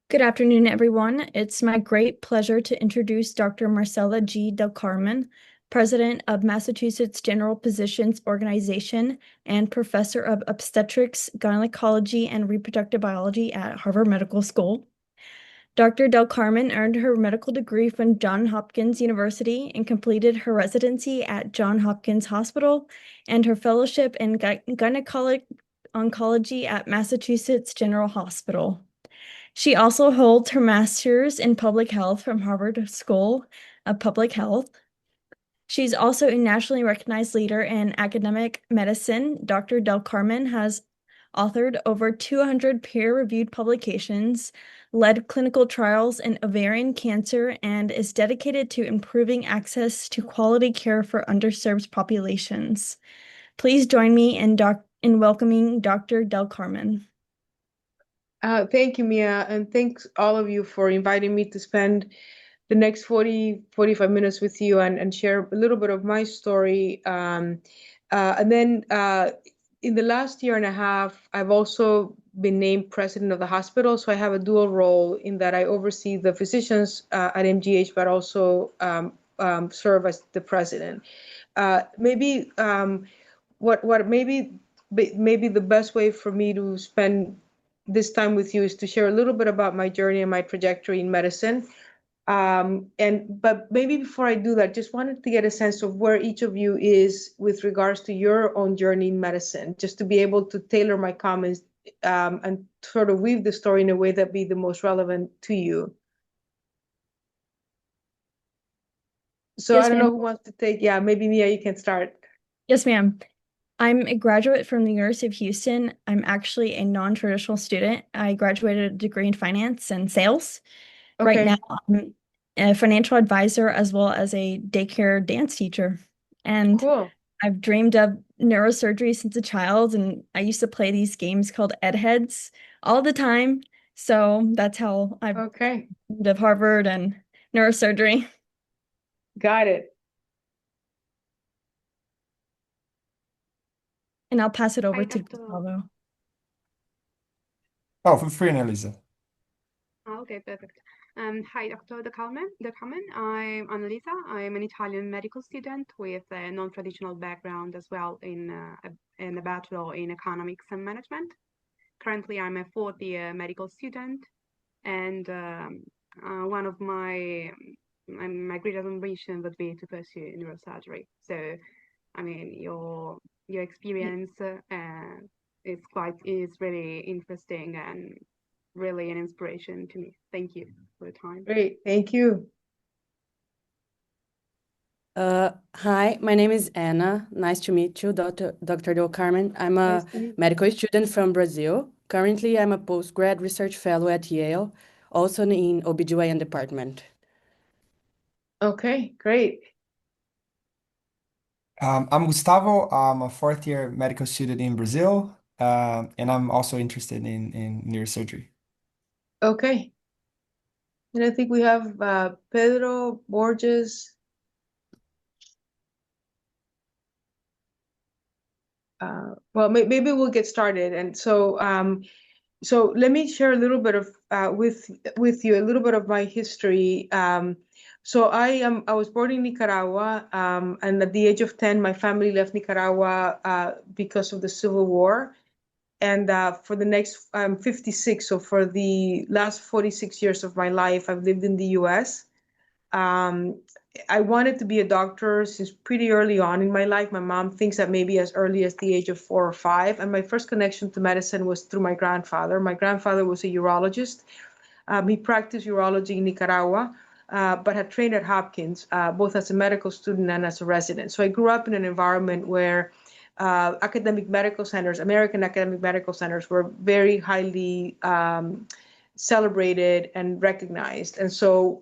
Good afternoon, everyone. It's my great pleasure to introduce Dr. Marcela G. Del Carmen, President of Massachusetts General Physicians Organization and Professor of Obstetrics, Gynecology, and Reproductive Biology at Harvard Medical School. Dr. Del Carmen earned her medical degree from Johns Hopkins University and completed her residency at Johns Hopkins Hospital and her fellowship in gynecologic oncology at Massachusetts General Hospital. She also holds her master's in public health from Harvard School of Public Health. She's also a nationally recognized leader in academic medicine. Dr. Del Carmen has authored over 200 peer-reviewed publications, led clinical trials in ovarian cancer, and is dedicated to improving access to quality care for underserved populations. Please join me in welcoming Dr. Del Carmen. Thank you, Mia, and thanks all of you for inviting me to spend the next 45 minutes with you and share a little bit of my story. And then in the last year and a half, I've also been named president of the hospital. So I have a dual role in that I oversee the physicians at MGH, but also serve as the president. Maybe the best way for me to spend this time with you is to share a little bit about my journey and my trajectory in medicine. But maybe before I do that, just wanted to get a sense of where each of you is with regards to your own journey in medicine, just to be able to tailor my comments and sort of weave the story in a way that be the most relevant to you. So Yes, I don't know ma'am. who wants to take, yeah, maybe Mia, you can start. Yes, ma'am. I'm a graduate from the University of Houston. I'm actually a non-traditional student. I graduated a degree in finance and sales. Right now, Okay, I'm a financial advisor as well as a daycare dance teacher. And cool. I've dreamed of neurosurgery since a child, and I used to play these games called Ed Heads all the time. So that's how I've Okay, dreamed of Harvard and neurosurgery. got it. And I'll pass it over Hi, to Dr. Gustavo. Oh, feel free, Annalisa. Okay, perfect. Hi, Dr. De Carmen. I'm Annalisa. I'm an Italian medical student with a non-traditional background as well in a bachelor in economics and management. Currently, I'm a fourth year medical student, and one of my greatest ambition would be to pursue neurosurgery. So, I mean, your experience is really interesting and really an inspiration to me. Thank you for the time. Great, thank you. Hi, my name is Anna. Nice to meet you, Dr. Del Carmen. I'm Nice a to meet you. medical student from Brazil. Currently, I'm a postgrad research fellow at Yale, also in OBGYN department. Okay, great. I'm Gustavo. I'm a fourth year medical student in Brazil, and I'm also interested in neurosurgery. Okay. And I think we have Pedro Borges. Well, maybe we'll get started. And so, so let me share a little bit of with you a little bit of my history. So I was born in Nicaragua, and at the age of 10, my family left Nicaragua because of the Civil War. And for the next, I'm 56, so for the last 46 years of my life, I've lived in the US. Um, I wanted to be a doctor since pretty early on in my life. My mom thinks that maybe as early as the age of 4 or 5. And my first connection to medicine was through my grandfather. My grandfather was a urologist. He practiced urology in Nicaragua, but had trained at Hopkins, both as a medical student and as a resident. So I grew up in an environment where academic medical centers, American academic medical centers, were very highly celebrated and recognized. And so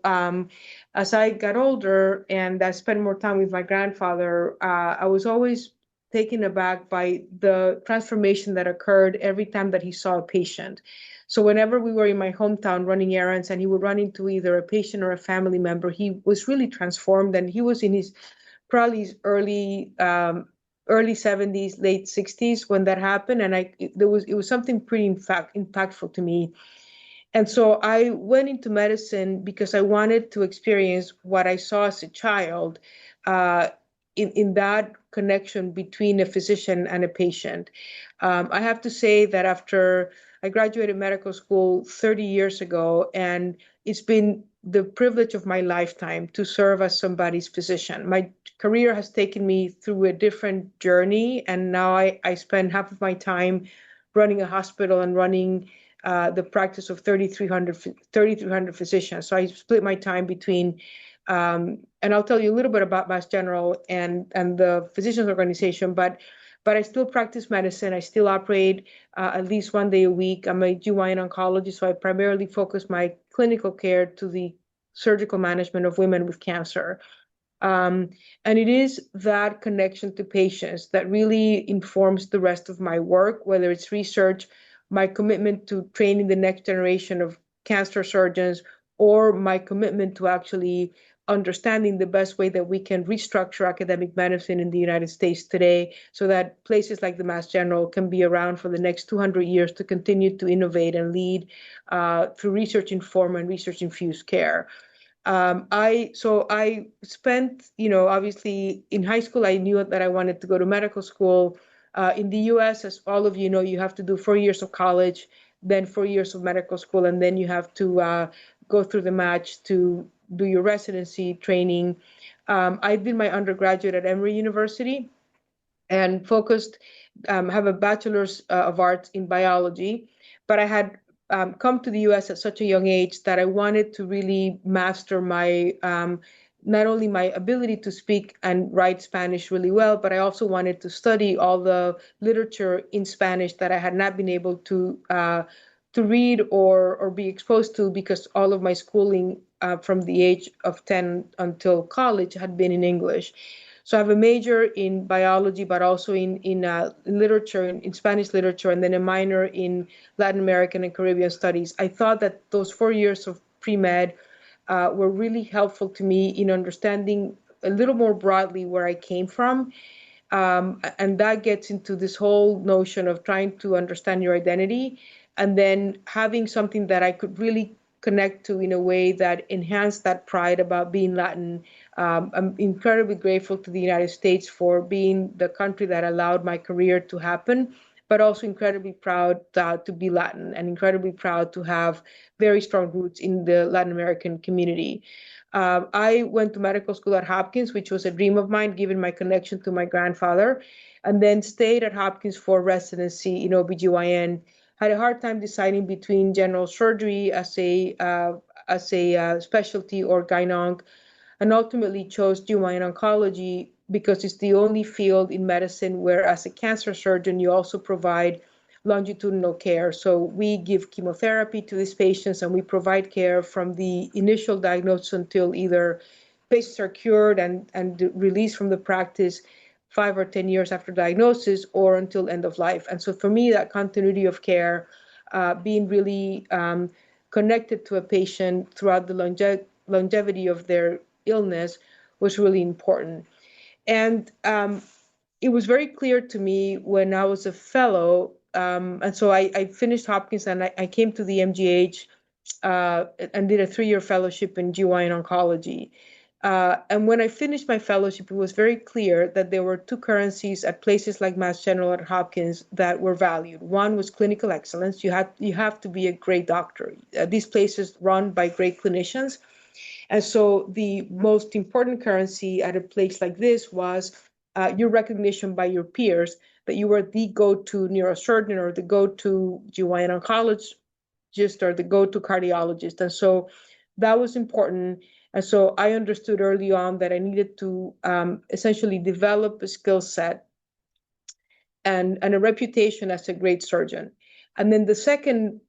as I got older and I spent more time with my grandfather, I was always taken aback by the transformation that occurred every time that he saw a patient. So whenever we were in my hometown running errands and he would run into either a patient or a family member, he was really transformed. And he was in his probably his early 70s, late 60s when that happened. And it was something pretty impactful to me. And so I went into medicine because I wanted to experience what I saw as a child in that connection between a physician and a patient. I have to say that after I graduated medical school 30 years ago, and it's been the privilege of my lifetime to serve as somebody's physician. My career has taken me through a different journey, and now I spend half of my time running a hospital and running the practice of 3,300 physicians. So I split my time between, and I'll tell you a little bit about Mass General and the physicians organization, but I still practice medicine. I still operate at least 1 day a week. I'm a GYN oncologist, so I primarily focus my clinical care to the surgical management of women with cancer. And it is that connection to patients that really informs the rest of my work, whether it's research, my commitment to training the next generation of cancer surgeons, or my commitment to actually understanding the best way that we can restructure academic medicine in the United States today so that places like the Mass General can be around for the next 200 years to continue to innovate and lead through research-informed and research-infused care. I spent, obviously in high school, I knew that I wanted to go to medical school. In the US, as all of you know, you have to do 4 years of college, then 4 years of medical school, and then you have to go through the match to do your residency training. I did my undergraduate at Emory University and have a bachelor's of arts in biology, but I had come to the US at such a young age that I wanted to really master my not only my ability to speak and write Spanish really well, but I also wanted to study all the literature in Spanish that I had not been able to read or be exposed to because all of my schooling from the age of 10 until college had been in English. So I have a major in biology, but also in literature, in Spanish literature, and then a minor in Latin American and Caribbean studies. I thought that those 4 years of pre-med were really helpful to me in understanding a little more broadly where I came from. And that gets into this whole notion of trying to understand your identity and then having something that I could really connect to in a way that enhanced that pride about being Latin. I'm incredibly grateful to the United States for being the country that allowed my career to happen, but also incredibly proud to be Latin and incredibly proud to have very strong roots in the Latin American community. I went to medical school at Hopkins, which was a dream of mine, given my connection to my grandfather, and then stayed at Hopkins for residency in OBGYN. Had a hard time deciding between general surgery as a specialty or gyn-onc, and ultimately chose GYN oncology because it's the only field in medicine where, as a cancer surgeon, you also provide longitudinal care. So we give chemotherapy to these patients and we provide care from the initial diagnosis until either patients are cured and released from the practice 5 or 10 years after diagnosis or until end of life. And so for me, that continuity of care, being really connected to a patient throughout the longevity of their illness was really important. And it was very clear to me when I was a fellow, and so I finished Hopkins and I came to the MGH and did a 3-year fellowship in GYN oncology. And when I finished my fellowship, it was very clear that there were 2 currencies at places like Mass General at Hopkins that were valued. One was clinical excellence. You have to be a great doctor. These places run by great clinicians. And so the most important currency at a place like this was your recognition by your peers that you were the go-to neurosurgeon or the go-to GYN oncologist or the go-to cardiologist. And so that was important. And so I understood early on that I needed to essentially develop a skill set and a reputation as a great surgeon. And then the second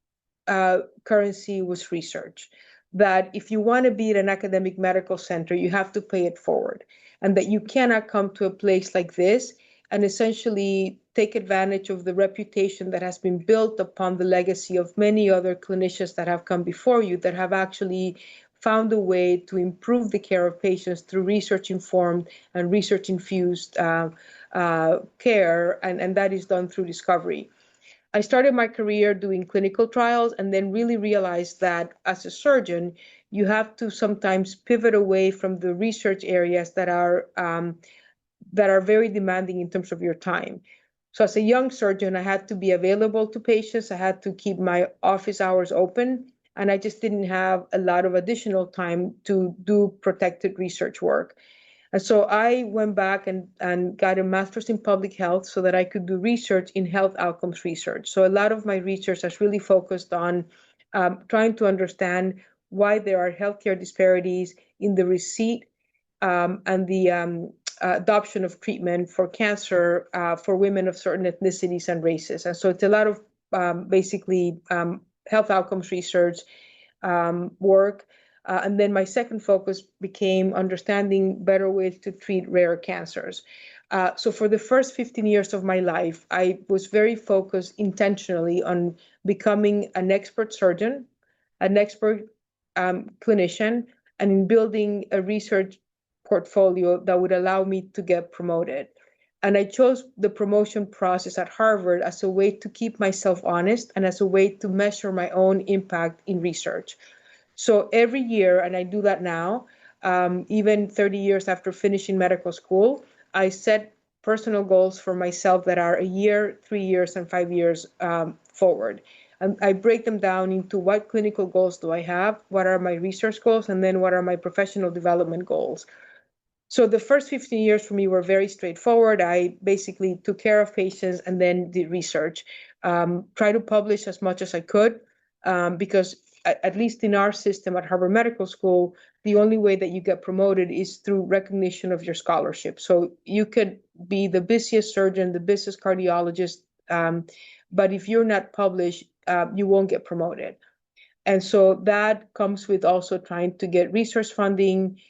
currency was research, that if you want to be at an academic medical center, you have to pay it forward, and that you cannot come to a place like this and essentially take advantage of the reputation that has been built upon the legacy of many other clinicians that have come before you that have actually found a way to improve the care of patients through research-informed and research-infused care, and that is done through discovery. I started my career doing clinical trials and then really realized that as a surgeon, you have to sometimes pivot away from the research areas that are very demanding in terms of your time. So as a young surgeon, I had to be available to patients. I had to keep my office hours open, and I just didn't have a lot of additional time to do protected research work. And so I went back and got a master's in public health so that I could do research in health outcomes research. So a lot of my research has really focused on trying to understand why there are healthcare disparities in the receipt and the adoption of treatment for cancer for women of certain ethnicities and races. And so it's a lot of basically health outcomes research work. And then my second focus became understanding better ways to treat rare cancers. So for the first 15 years of my life, I was very focused intentionally on becoming an expert surgeon, an expert clinician, and in building a research portfolio that would allow me to get promoted. And I chose the promotion process at Harvard as a way to keep myself honest and as a way to measure my own impact in research. So every year, and I do that now, even 30 years after finishing medical school, I set personal goals for myself that are a year, 3 years, and 5 years forward. And I break them down into what clinical goals do I have, what are my research goals, and then what are my professional development goals. So the first 15 years for me were very straightforward. I basically took care of patients and then did research, try to publish as much as I could, because at least in our system at Harvard Medical School, the only way that you get promoted is through recognition of your scholarship. So you could be the busiest surgeon, the busiest cardiologist, but if you're not published, you won't get promoted. And so that comes with also trying to get research funding,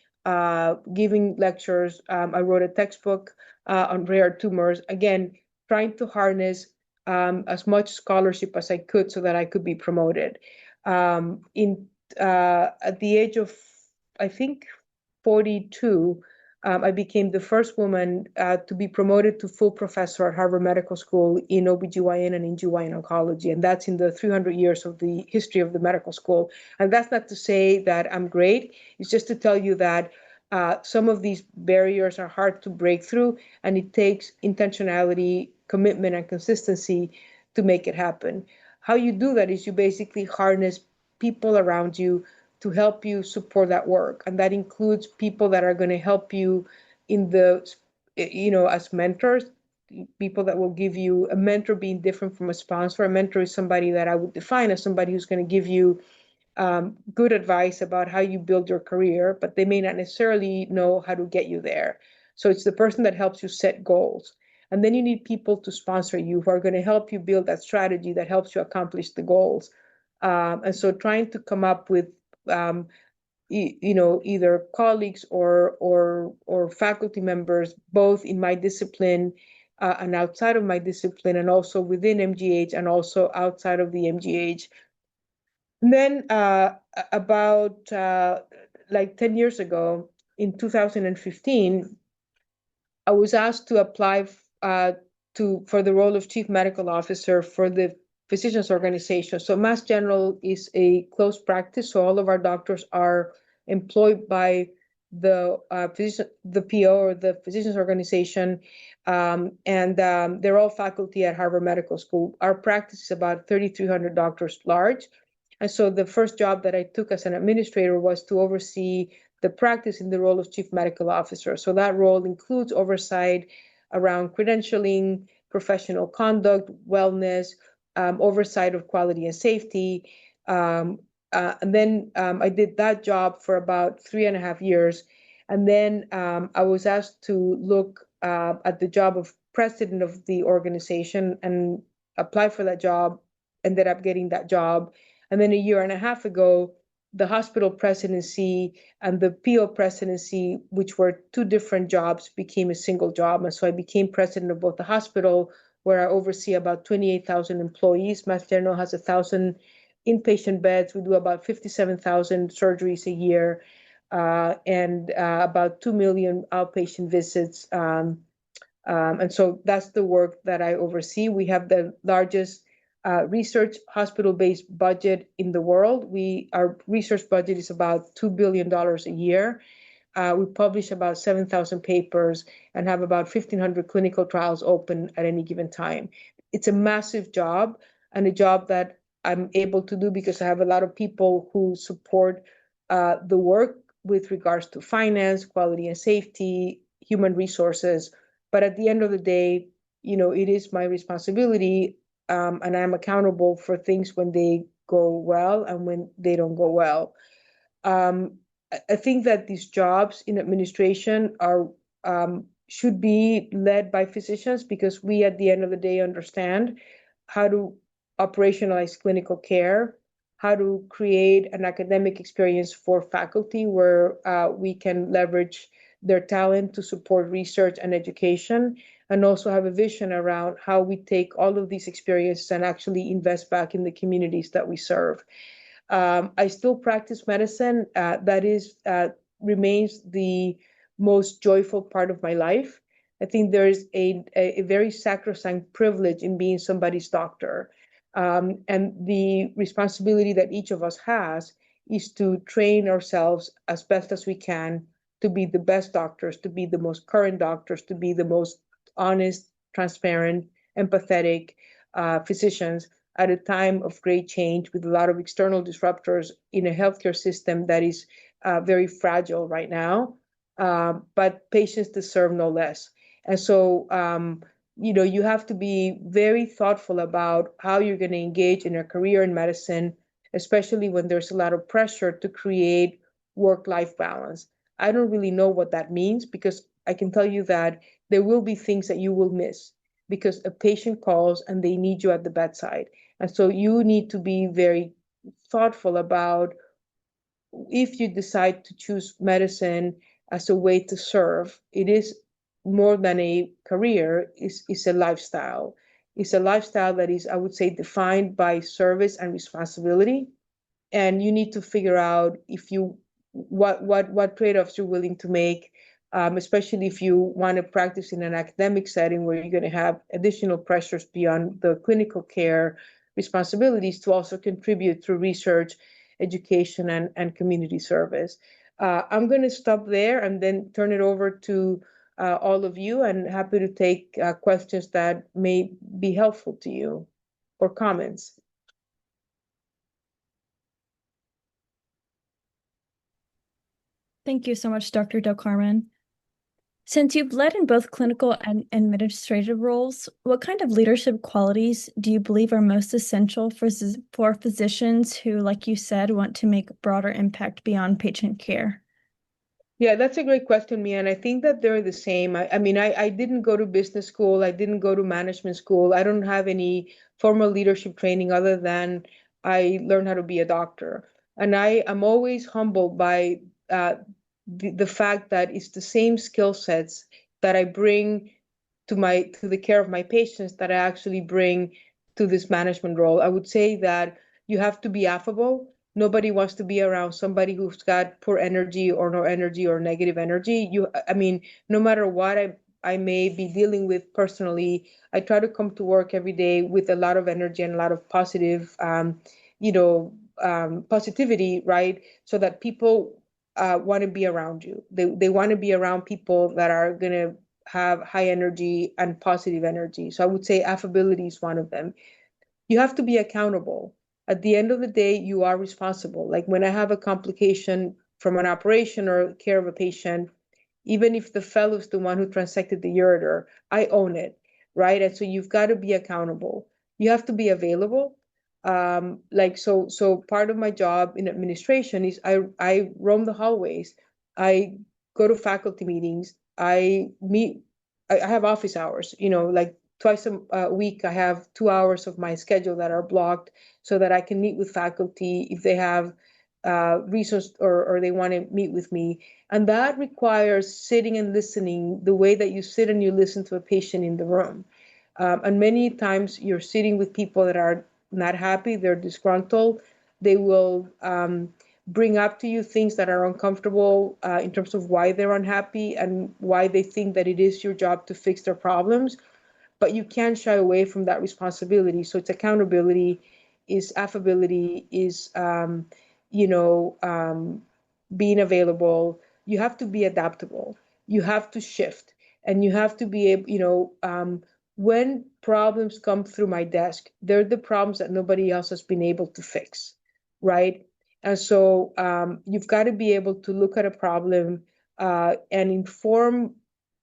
giving lectures. I wrote a textbook on rare tumors, again, trying to harness as much scholarship as I could so that I could be promoted. At the age of, I think, 42, I became the first woman to be promoted to full professor at Harvard Medical School in OBGYN and in GYN oncology. And that's in the 300 years of the history of the medical school. And that's not to say that I'm great. It's just to tell you that some of these barriers are hard to break through, and it takes intentionality, commitment, and consistency to make it happen. How you do that is you basically harness people around you to help you support that work. And that includes people that are going to help you in the, as mentors, people that will give you, a mentor being different from a sponsor. A mentor is somebody that I would define as somebody who's going to give you good advice about how you build your career, but they may not necessarily know how to get you there. So it's the person that helps you set goals. And then you need people to sponsor you who are going to help you build that strategy that helps you accomplish the goals. And so trying to come up with either colleagues or faculty members, both in my discipline and outside of my discipline, and also within MGH and also outside of the MGH. And then about like 10 years ago, in 2015, I was asked to apply for the role of Chief Medical Officer for the Physicians Organization. So Mass General is a closed practice, so all of our doctors are employed by the PO or the Physicians Organization, and they're all faculty at Harvard Medical School. Our practice is about 3,300 doctors large, and so the first job that I took as an administrator was to oversee the practice in the role of Chief Medical Officer. So that role includes oversight around credentialing, professional conduct, wellness, oversight of quality and safety. And then I did that job for about 3.5 years. And then I was asked to look at the job of president of the organization and apply for that job, ended up getting that job. And then 1.5 years ago, the hospital presidency and the PO presidency, which were two different jobs, became a single job. And so I became president of both the hospital, where I oversee about 28,000 employees. Mass General has 1,000 inpatient beds. We do about 57,000 surgeries a year and about 2 million outpatient visits. And so that's the work that I oversee. We have the largest research hospital-based budget in the world. Our research budget is about $2 billion a year. We publish about 7,000 papers and have about 1,500 clinical trials open at any given time. It's a massive job, and a job that I'm able to do because I have a lot of people who support the work with regards to finance, quality and safety, human resources. But at the end of the day, it is my responsibility, and I'm accountable for things when they go well and when they don't go well. I think that these jobs in administration should be led by physicians, because we, at the end of the day, understand how to operationalize clinical care, how to create an academic experience for faculty where we can leverage their talent to support research and education, and also have a vision around how we take all of these experiences and actually invest back in the communities that we serve. I still practice medicine. That remains the most joyful part of my life. I think there's a very sacrosanct privilege in being somebody's doctor. And the responsibility that each of us has is to train ourselves as best as we can to be the best doctors, to be the most current doctors, to be the most honest, transparent, empathetic physicians at a time of great change with a lot of external disruptors in a healthcare system that is very fragile right now. But patients deserve no less. And so, you have to be very thoughtful about how you're going to engage in a career in medicine, especially when there's a lot of pressure to create work-life balance. I don't really know what that means, because I can tell you that there will be things that you will miss because a patient calls and they need you at the bedside. And so you need to be very thoughtful about, if you decide to choose medicine as a way to serve, it is more than a career, it's a lifestyle. It's a lifestyle that is, I would say, defined by service and responsibility. And you need to figure out what trade-offs you're willing to make, especially if you want to practice in an academic setting where you're going to have additional pressures beyond the clinical care responsibilities to also contribute through research, education, and community service. I'm going to stop there and then turn it over to all of you, and happy to take questions that may be helpful to you or comments. Thank you so much, Dr. Del Carmen. Since you've led in both clinical and administrative roles, what kind of leadership qualities do you believe are most essential for physicians who, like you said, want to make a broader impact beyond patient care? Yeah, that's a great question, Mia, and I think that they're the same. I mean, I didn't go to business school. I didn't go to management school. I don't have any formal leadership training other than I learned how to be a doctor. And I am always humbled by the fact that it's the same skill sets that I bring to the care of my patients that I actually bring to this management role. I would say that you have to be affable. Nobody wants to be around somebody who's got poor energy or no energy or negative energy. No matter what I may be dealing with personally, I try to come to work every day with a lot of energy and a lot of positive, positivity, right? So that people want to be around you. They want to be around people that are going to have high energy and positive energy. So I would say affability is one of them. You have to be accountable. At the end of the day, you are responsible. Like when I have a complication from an operation or care of a patient, even if the fellow is the one who transected the ureter, I own it, right? And so you've got to be accountable. You have to be available. So part of my job in administration is I roam the hallways. I go to faculty meetings. I have office hours, like twice a week. I have 2 hours of my schedule that are blocked so that I can meet with faculty if they have reasons or they want to meet with me. And that requires sitting and listening the way that you sit and you listen to a patient in the room. And many times you're sitting with people that are not happy, they're disgruntled. They will bring up to you things that are uncomfortable in terms of why they're unhappy and why they think that it is your job to fix their problems. but you can't shy away from that responsibility. So it's accountability, is affability, is being available. You have to be adaptable. You have to shift, and you have to be able, when problems come through my desk, they're the problems that nobody else has been able to fix, right? And so you've got to be able to look at a problem and inform,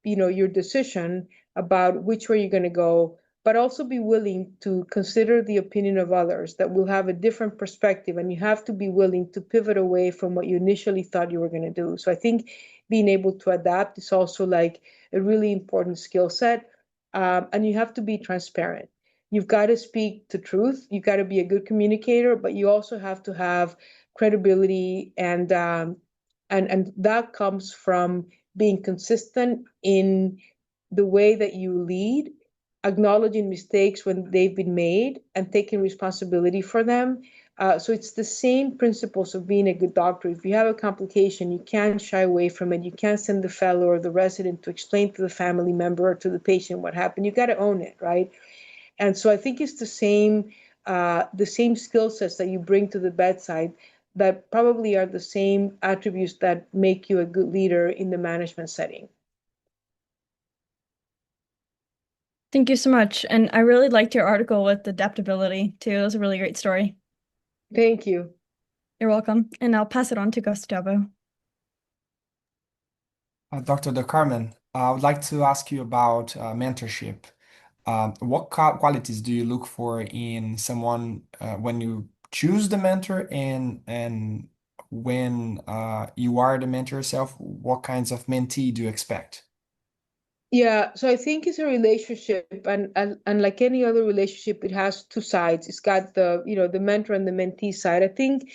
your decision about which way you're going to go, but also be willing to consider the opinion of others that will have a different perspective. And you have to be willing to pivot away from what you initially thought you were going to do. So I think being able to adapt is also like a really important skill set. And you have to be transparent. You've got to speak the truth. You've got to be a good communicator, but you also have to have credibility, and that comes from being consistent in the way that you lead, acknowledging mistakes when they've been made, and taking responsibility for them. So it's the same principles of being a good doctor. If you have a complication, you can't shy away from it. You can't send the fellow or the resident to explain to the family member or to the patient what happened. You got to own it, right? And so I think it's the same skill sets that you bring to the bedside that probably are the same attributes that make you a good leader in the management setting. Thank you so much. And I really liked your article with adaptability too. It was a really great story. Thank you. You're welcome. And I'll pass it on to Gustavo. Dr. Del Carmen, I would like to ask you about mentorship. What qualities do you look for in someone when you choose the mentor, and when you are the mentor yourself? What kinds of mentee do you expect? Yeah, so I think it's a relationship, and like any other relationship, it has two sides. It's got the mentor and the mentee side. I think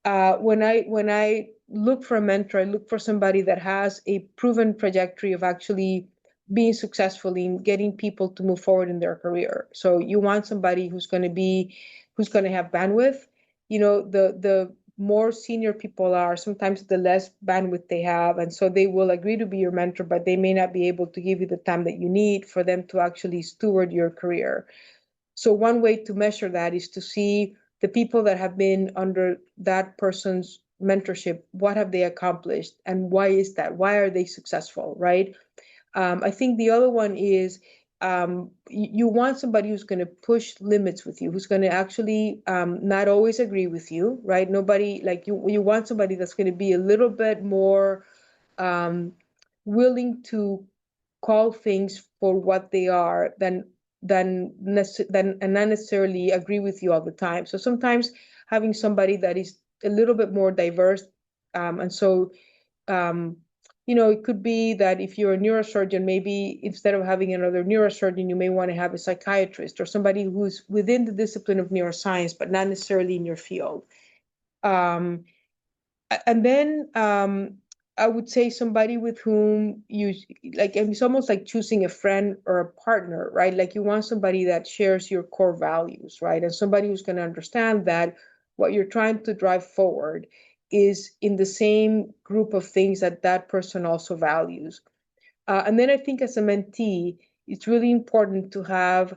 when I look for a mentor, I look for somebody that has a proven trajectory of actually being successful in getting people to move forward in their career. So you want somebody who's going to have bandwidth. The more senior people are, sometimes the less bandwidth they have. And so they will agree to be your mentor, but they may not be able to give you the time that you need for them to actually steward your career. So one way to measure that is to see the people that have been under that person's mentorship, what have they accomplished, and why is that? Why are they successful, right? I think the other one is you want somebody who's going to push limits with you, who's going to actually not always agree with you, right? Nobody like you want somebody that's going to be a little bit more willing to call things for what they are than and not necessarily agree with you all the time. So sometimes having somebody that is a little bit more diverse, and so it could be that if you're a neurosurgeon, maybe instead of having another neurosurgeon, you may want to have a psychiatrist or somebody who's within the discipline of neuroscience, but not necessarily in your field. And then I would say somebody with whom you like, it's almost like choosing a friend or a partner, right? Like you want somebody that shares your core values, right? And somebody who's going to understand that what you're trying to drive forward is in the same group of things that person also values. And then I think as a mentee, it's really important to have,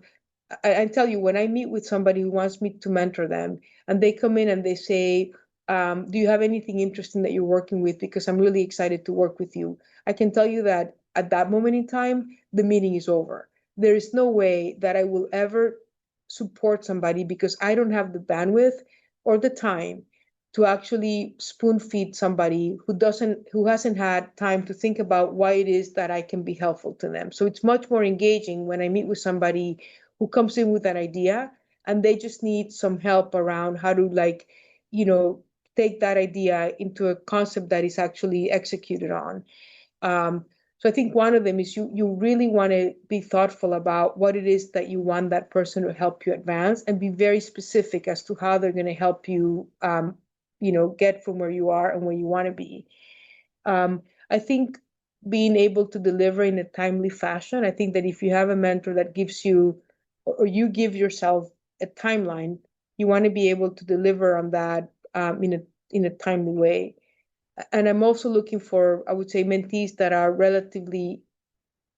I tell you, when I meet with somebody who wants me to mentor them, and they come in and they say, do you have anything interesting that you're working with? Because I'm really excited to work with you. I can tell you that at that moment in time, the meeting is over. There is no way that I will ever support somebody because I don't have the bandwidth or the time to actually spoon feed somebody who hasn't had time to think about why it is that I can be helpful to them. So it's much more engaging when I meet with somebody who comes in with an idea and they just need some help around how to take that idea into a concept that is actually executed on. So I think one of them is you really want to be thoughtful about what it is that you want that person to help you advance, and be very specific as to how they're going to help you get from where you are and where you want to be. I think being able to deliver in a timely fashion, I think that if you have a mentor that gives you, or you give yourself a timeline, you want to be able to deliver on that in a timely way. And I'm also looking for, I would say, mentees that are relatively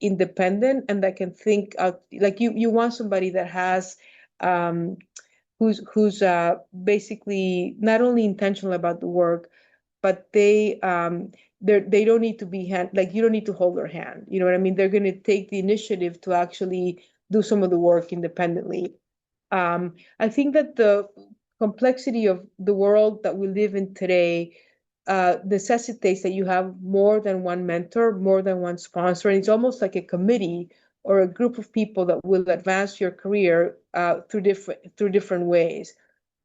independent and that can think out, like you want somebody that has who's basically not only intentional about the work, but they don't need to be like you don't need to hold their hand. You know what I mean? They're going to take the initiative to actually do some of the work independently. I think that the complexity of the world that we live in today necessitates that you have more than one mentor, more than one sponsor, and it's almost like a committee or a group of people that will advance your career through different ways.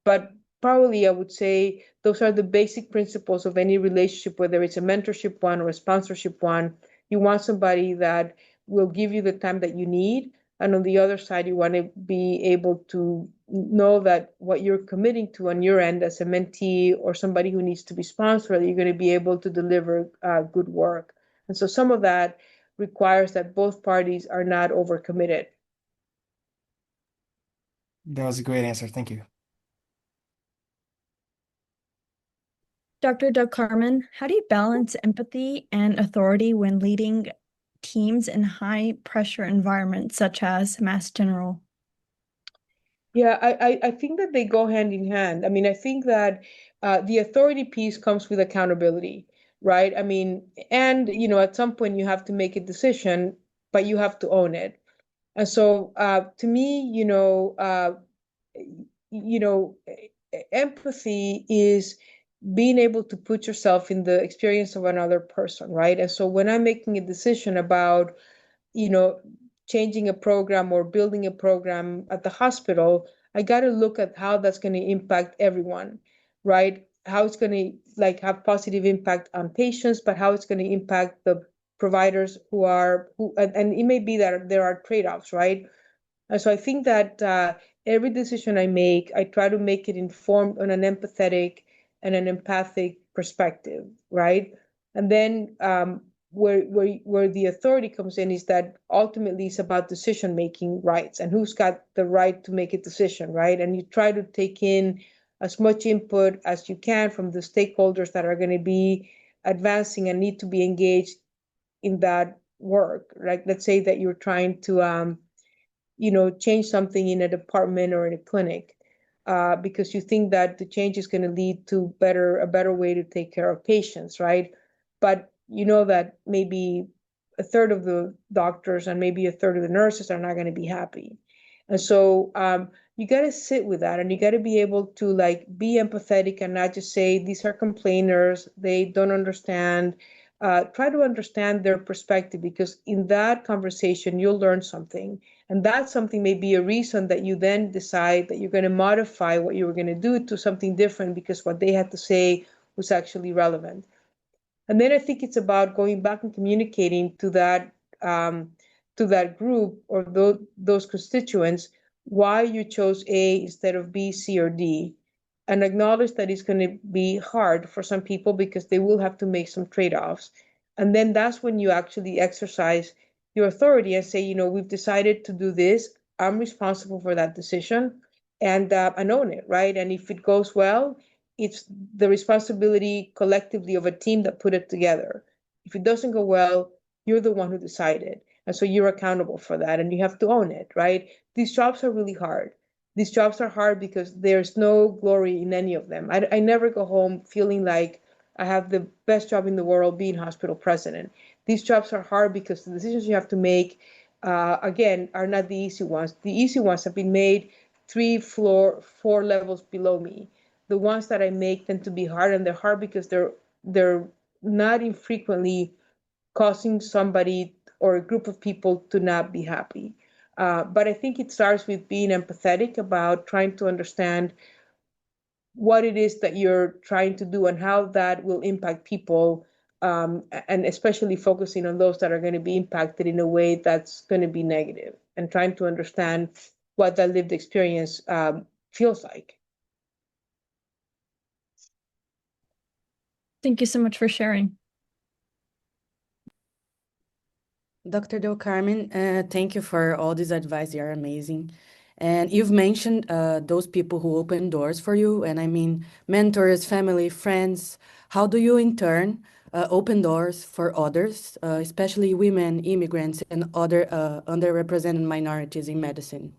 But probably I would say those are the basic principles of any relationship, whether it's a mentorship one or a sponsorship one. You want somebody that will give you the time that you need. And on the other side, you want to be able to know that what you're committing to on your end as a mentee or somebody who needs to be sponsored, you're going to be able to deliver good work. And so some of that requires that both parties are not overcommitted. That was a great answer. Thank you. Dr. Del Carmen, how do you balance empathy and authority when leading teams in high-pressure environments such as Mass General? Yeah, I think that they go hand in hand. I mean, I think that the authority piece comes with accountability, right? I mean, and at some point you have to make a decision, but you have to own it. And so, to me, empathy is being able to put yourself in the experience of another person, right? And so, when I'm making a decision about changing a program or building a program at the hospital, I got to look at how that's going to impact everyone, right? How it's going to have positive impact on patients, but how it's going to impact the providers and it may be that there are trade-offs, right? And so I think that every decision I make, I try to make it informed on an empathetic and an empathic perspective, right? And then where the authority comes in is that ultimately it's about decision-making rights and who's got the right to make a decision, right? And you try to take in as much input as you can from the stakeholders that are going to be advancing and need to be engaged in that work, right? Let's say that you're trying to change something in a department or in a clinic because you think that the change is going to lead to a better way to take care of patients, right? But you know that maybe a third of the doctors and maybe a third of the nurses are not going to be happy. And so you got to sit with that and you got to be able to be empathetic and not just say these are complainers, they don't understand. Try to understand their perspective because in that conversation you'll learn something. And that something may be a reason that you then decide that you're going to modify what you were going to do to something different because what they had to say was actually relevant. And then I think it's about going back and communicating to that group or those constituents why you chose A instead of B, C, or D, and acknowledge that it's going to be hard for some people because they will have to make some trade-offs. And then that's when you actually exercise your authority and say, we've decided to do this. I'm responsible for that decision and own it, right? And if it goes well, it's the responsibility collectively of a team that put it together. If it doesn't go well, you're the one who decided. And so you're accountable for that and you have to own it, right? These jobs are really hard. These jobs are hard because there's no glory in any of them. I never go home feeling like I have the best job in the world being hospital president. These jobs are hard because the decisions you have to make, again, are not the easy ones. The easy ones have been made 4 levels below me. The ones that I make tend to be hard, and they're hard because they're not infrequently causing somebody or a group of people to not be happy. But I think it starts with being empathetic about trying to understand what it is that you're trying to do and how that will impact people, and especially focusing on those that are going to be impacted in a way that's going to be negative and trying to understand what that lived experience feels like. Thank you so much for sharing. Dr. Del Carmen, thank you for all this advice. You are amazing. And you've mentioned those people who open doors for you, and I mean mentors, family, friends. How do you in turn open doors for others, especially women, immigrants, and other underrepresented minorities in medicine?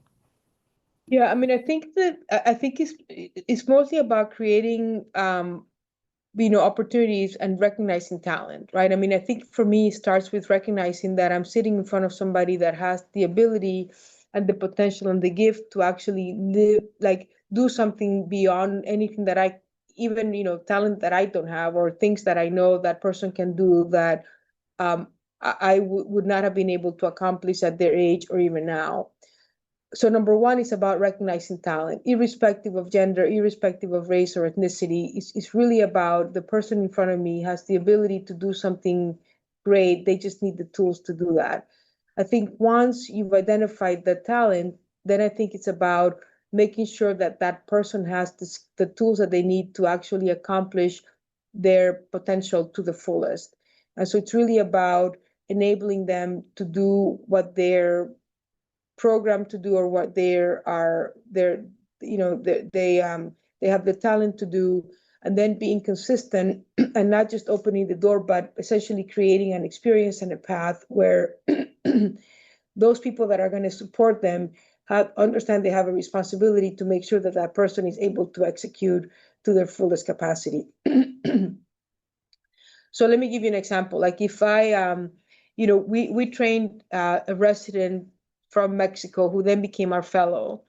Yeah, I mean, I think it's mostly about creating opportunities and recognizing talent, right? I mean, I think for me, it starts with recognizing that I'm sitting in front of somebody that has the ability and the potential and the gift to actually live, like do something beyond anything that even, talent that I don't have, or things that I know that person can do that I would not have been able to accomplish at their age or even now. So number one is about recognizing talent, irrespective of gender, irrespective of race or ethnicity. It's really about the person in front of me has the ability to do something great. They just need the tools to do that. I think once you've identified the talent, then I think it's about making sure that that person has the tools that they need to actually accomplish their potential to the fullest. And so it's really about enabling them to do what they're programmed to do, or what they have the talent to do, and then being consistent and not just opening the door, but essentially creating an experience and a path where those people that are going to support them understand they have a responsibility to make sure that that person is able to execute to their fullest capacity. So let me give you an example. Like if we trained a resident from Mexico who then became our fellow.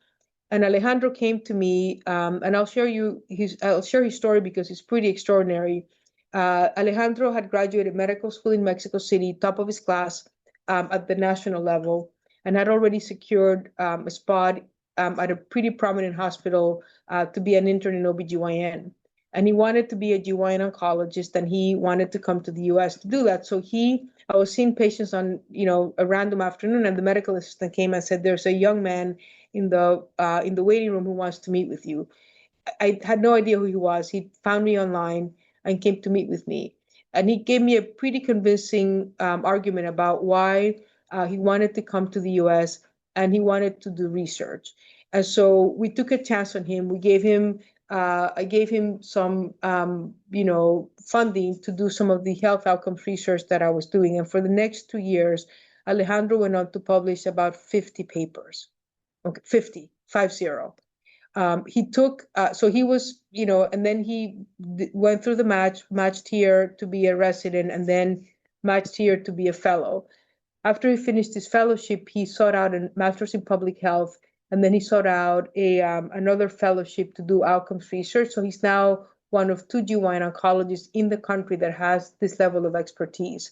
And Alejandro came to me, and I'll share his story because it's pretty extraordinary. Alejandro had graduated medical school in Mexico City, top of his class at the national level, and had already secured a spot at a pretty prominent hospital to be an intern in OBGYN. And he wanted to be a GYN oncologist, and he wanted to come to the US to do that. So I was seeing patients on, a random afternoon, and the medical assistant came and said, "There's a young man in the waiting room who wants to meet with you." I had no idea who he was. He found me online and came to meet with me. And he gave me a pretty convincing argument about why he wanted to come to the US and he wanted to do research. And so we took a chance on him. I gave him some, funding to do some of the health outcomes research that I was doing. And for the next 2 years, Alejandro went on to publish about 50 papers. Okay, 50. He took, so he was, and then he went through the matched here to be a resident, and then matched here to be a fellow. After he finished his fellowship, he sought out a master's in public health, and then he sought out another fellowship to do outcomes research. So he's now one of 2 GYN oncologists in the country that has this level of expertise.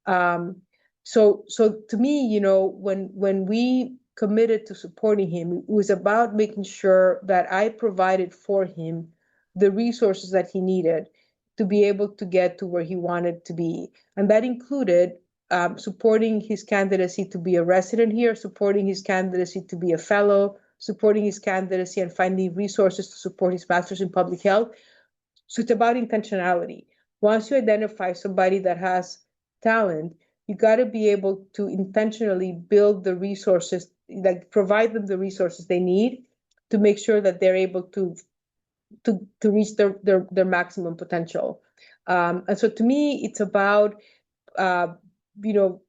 So to me, when we committed to supporting him, it was about making sure that I provided for him the resources that he needed to be able to get to where he wanted to be. And that included supporting his candidacy to be a resident here, supporting his candidacy to be a fellow, supporting his candidacy and finding resources to support his master's in public health. So it's about intentionality. Once you identify somebody that has talent, you got to be able to intentionally build the resources, like provide them the resources they need to make sure that they're able to reach their maximum potential. And so to me, it's about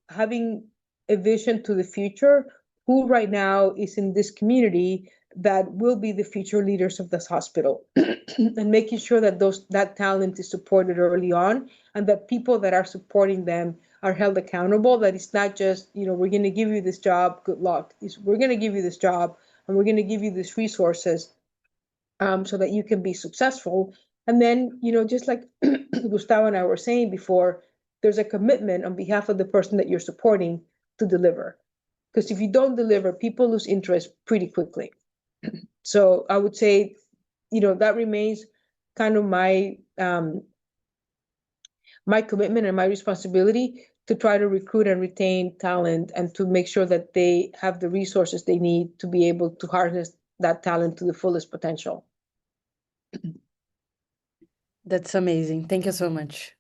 having a vision to the future. Who right now is in this community that will be the future leaders of this hospital, and making sure that that talent is supported early on, and that people that are supporting them are held accountable. That it's not just, we're going to give you this job, good luck. We're going to give you this job, and we're going to give you these resources so that you can be successful. And then, just like Gustavo and I were saying before, there's a commitment on behalf of the person that you're supporting to deliver. Because if you don't deliver, people lose interest pretty quickly. So I would say, that remains kind of my commitment and my responsibility to try to recruit and retain talent, and to make sure that they have the resources they need to be able to harness that talent to the fullest potential. That's amazing. Thank you so much.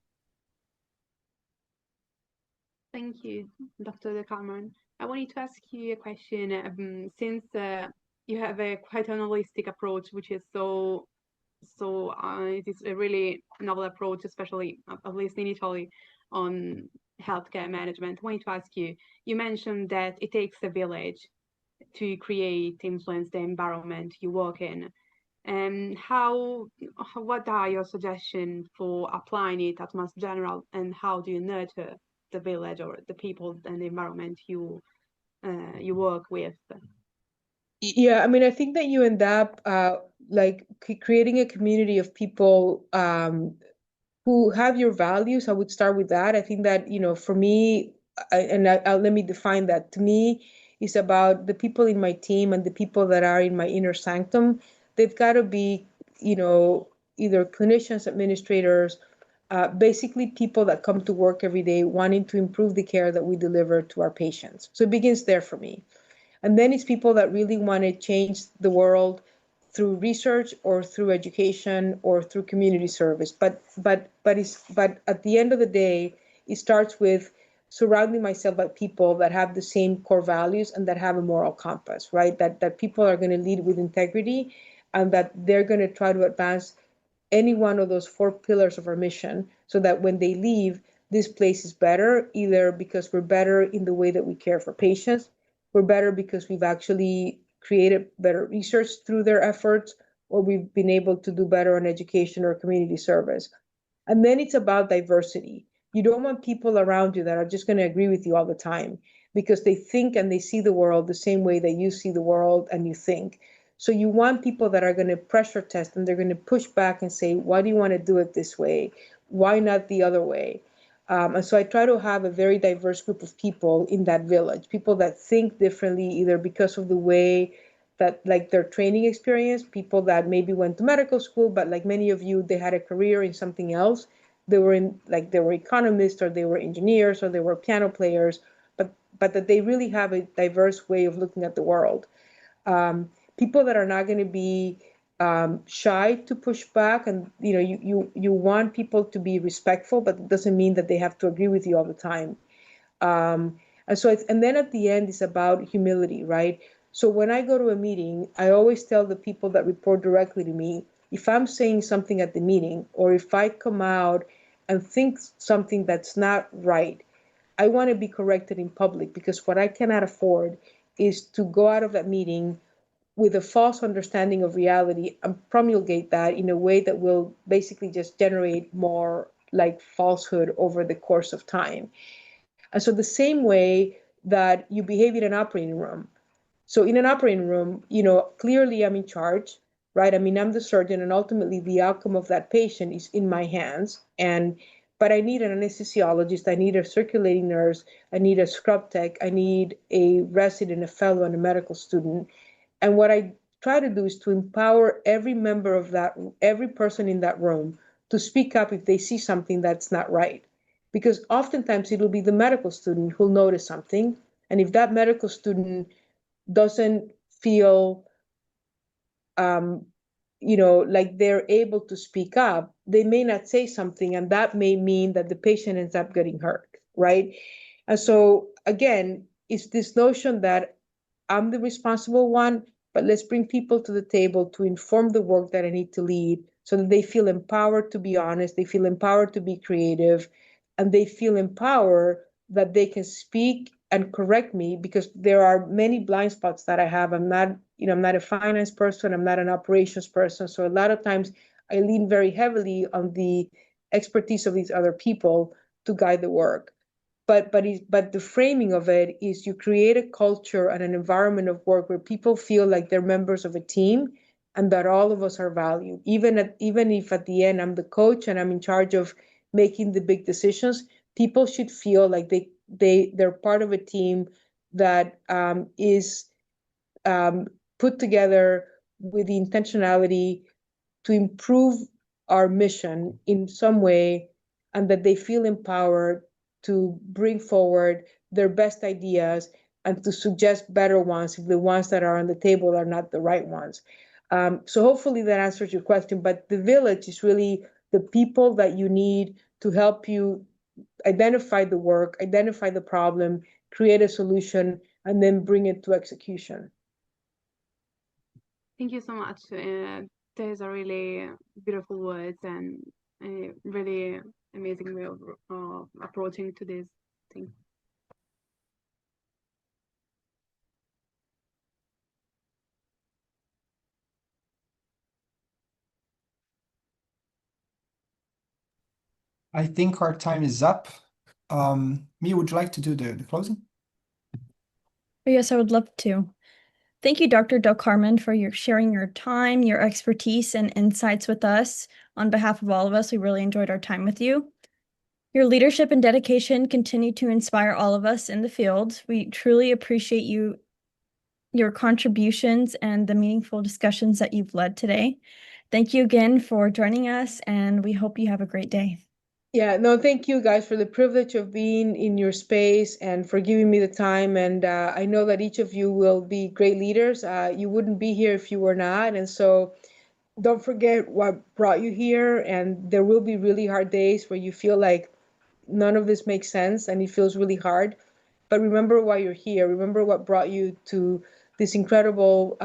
Thank you, Dr. del Carmen. I wanted to ask you a question. Since you have a quite an holistic approach, which is it is a really novel approach, especially at least in Italy, on healthcare management. I wanted to ask you, you mentioned that it takes a village to create, influence the environment you work in. And what are your suggestions for applying it at Mass General, and how do you nurture the village or the people and the environment you work with? Yeah, I mean, I think that you end up like creating a community of people who have your values. I would start with that. I think that, for me, let me define that. To me, it's about the people in my team and the people that are in my inner sanctum. They've got to be, either clinicians, administrators, basically people that come to work every day wanting to improve the care that we deliver to our patients. So it begins there for me. And then it's people that really want to change the world through research or through education or through community service. But at the end of the day, it starts with surrounding myself by people that have the same core values and that have a moral compass, right? That people are going to lead with integrity and that they're going to try to advance any one of those 4 pillars of our mission so that when they leave, this place is better, either because we're better in the way that we care for patients, we're better because we've actually created better research through their efforts, or we've been able to do better on education or community service. And then it's about diversity. You don't want people around you that are just going to agree with you all the time because they think and they see the world the same way that you see the world and you think. So you want people that are going to pressure test and they're going to push back and say, why do you want to do it this way? Why not the other way? And so I try to have a very diverse group of people in that village, people that think differently, either because of the way that, like, their training experience, people that maybe went to medical school, but like many of you, they had a career in something else. They were economists, or they were engineers, or they were piano players, but that they really have a diverse way of looking at the world. People that are not going to be shy to push back, and you want people to be respectful, but it doesn't mean that they have to agree with you all the time. And then at the end, it's about humility, right? So when I go to a meeting, I always tell the people that report directly to me, if I'm saying something at the meeting, or if I come out and think something that's not right, I want to be corrected in public, because what I cannot afford is to go out of that meeting with a false understanding of reality and promulgate that in a way that will basically just generate more like falsehood over the course of time. And so the same way that you behave in an operating room. So in an operating room, clearly I'm in charge, right? I mean, I'm the surgeon, and ultimately the outcome of that patient is in my hands. But I need an anesthesiologist, I need a circulating nurse, I need a scrub tech, I need a resident, a fellow, and a medical student. And what I try to do is to empower every person in that room to speak up if they see something that's not right. Because oftentimes it'll be the medical student who'll notice something. And if that medical student doesn't feel, like they're able to speak up, they may not say something, and that may mean that the patient ends up getting hurt, right? And so again, it's this notion that I'm the responsible one, but let's bring people to the table to inform the work that I need to lead, so that they feel empowered to be honest, they feel empowered to be creative, and they feel empowered that they can speak and correct me, because there are many blind spots that I have. I'm not a finance person, I'm not an operations person. So a lot of times I lean very heavily on the expertise of these other people to guide the work. But the framing of it is, you create a culture and an environment of work where people feel like they're members of a team, and that all of us are valued. Even if at the end I'm the coach and I'm in charge of making the big decisions, people should feel like they're part of a team that is put together with the intentionality to improve our mission in some way, and that they feel empowered to bring forward their best ideas and to suggest better ones if the ones that are on the table are not the right ones. So hopefully that answers your question. But the village is really the people that you need to help you identify the work, identify the problem, create a solution, and then bring it to execution. Thank you so much. Those are really beautiful words and really amazing way of approaching to this thing. I think our time is up. Mia, would you like to do the closing? Yes, I would love to. Thank you, Dr. Del Carmen, for sharing your time, your expertise, and insights with us. On behalf of all of us, we really enjoyed our time with you. Your leadership and dedication continue to inspire all of us in the field. We truly appreciate your contributions and the meaningful discussions that you've led today. Thank you again for joining us, and we hope you have a great day. Yeah, no, thank you guys for the privilege of being in your space and for giving me the time. And I know that each of you will be great leaders. You wouldn't be here if you were not. And so don't forget what brought you here. And there will be really hard days where you feel like none of this makes sense and it feels really hard. But remember why you're here. Remember what brought you to this incredible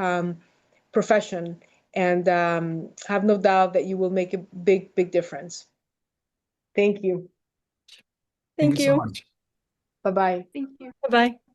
profession. And have no doubt that you will make a big, big difference. Thank you. Thank you so you. much. Bye-bye. Thank you. Bye-bye.